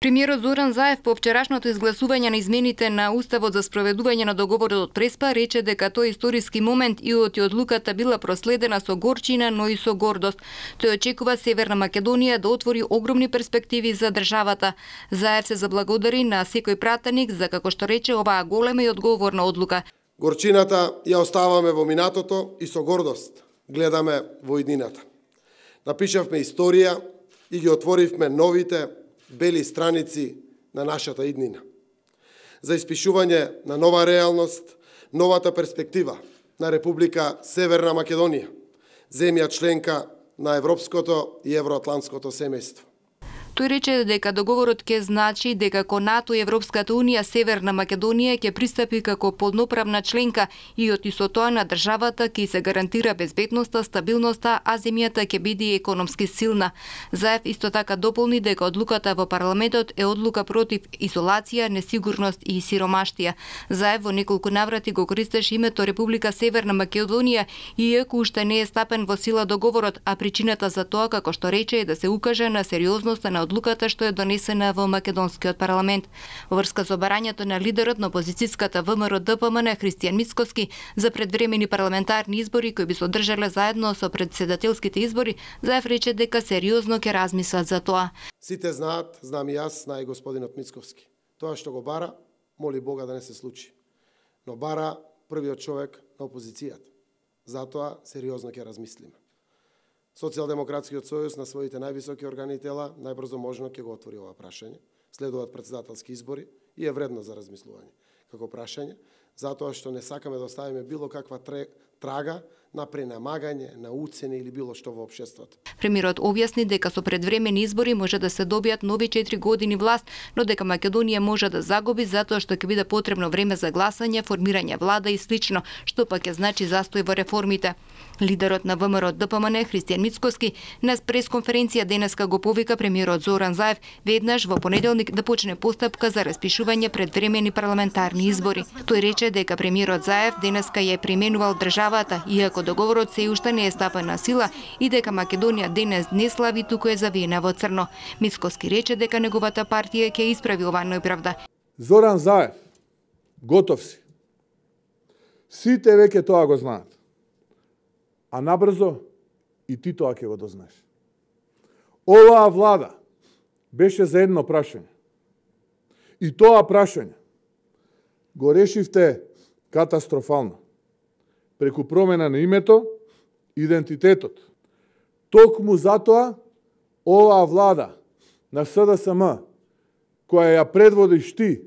Премиерот Зоран Заев по вчерашното изгласување на измените на Уставот за спроведување на договорот од Преспа рече дека тој историски момент и одлуката била проследена со горчина, но и со гордост. Тој очекува Северна Македонија да отвори огромни перспективи за државата. Заев се заблагодари на секој пратеник за, како што рече, оваа голема и одговорна одлука. Горчината ја оставаме во минатото и со гордост гледаме во иднината. Напишавме историја и ги отворивме новите бели страници на нашата иднина. За испишување на нова реалност, новата перспектива на Република Северна Македонија, земја членка на Европското и Евроатлантското семејство. Тој рече дека договорот ќе значи дека кон НАТО и Европската унија Северна Македонија ќе пристапи како полноправна членка и од исто тоа на државата ќе се гарантира безбедноста, стабилноста, а земјата ќе биде економски силна. Заев исто така дополни дека одлуката во парламентот е одлука против изолација, несигурност и сиромаштија. Заев во неколку наврати го користеше името Република Северна Македонија иако уште не е стапен во сила договорот, а причината за тоа, како што рече, е да се укаже на сериозноста на одлуката што е донесена во македонскиот парламент. Во врска со барањето на лидерот на опозицијската ВМРО-ДПМН Христијан Мицкоски за предвремени парламентарни избори кои би се одржале заедно со претседателските избори, Заев рече дека сериозно ќе размислат за тоа. Сите знаат, знам и јас, знае господинот Мицковски. Тоа што го бара, моли Бога да не се случи. Но бара првиот човек на опозицијата. Затоа сериозно ќе размислиме. Социјалдемократскиот сојуз на своите највисоки органи и тела најбрзо можно ќе го отвори ова прашање. Следуваат претседателски избори и е вредно за размислување како прашање, затоа што не сакаме да оставиме било каква трага на пренамагање, на уцени или било што во општеството. Премиерот објасни дека со предвремени избори може да се добијат нови 4 години власт, но дека Македонија може да загуби затоа што ќе биде потребно време за гласање, формирање влада и слично, што пак ќе значи застој во реформите. Лидерот на ВМРО-ДПМН Христијан Мицкоски на пресконференција денеска го повика премиерот Зоран Заев веднаш во понеделник да почне постапка за распишување предвремени парламентарни избори. Тој рече дека премиерот Заев денеска ја преименувал државата, иако договорот се уште не е стапен на сила и дека Македонија денес не слави, туку е завиена во црно. Мицкоски рече дека неговата партија ќе исправи оваа неправда. Зоран Заев, готов си. Сите веќе тоа го знаат. А набрзо и ти тоа ќе го дознаеш. Оваа влада беше за едно прашање. И тоа прашање го решивте катастрофално. Преку промена на името, идентитетот. Токму затоа оваа влада на СДСМ, која ја предводиш ти,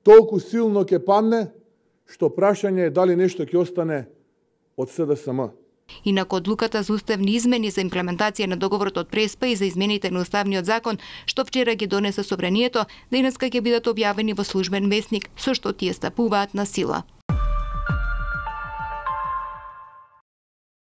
толку силно ќе падне, што прашање е дали нешто ќе остане од СДСМ. Инаку одлуката за уставни измени за имплементација на договорот од Преспа и за измените на уставниот закон, што вчера ги донесе собранието, денеска ќе бидат објавени во службен весник, со што тие стапуваат на сила.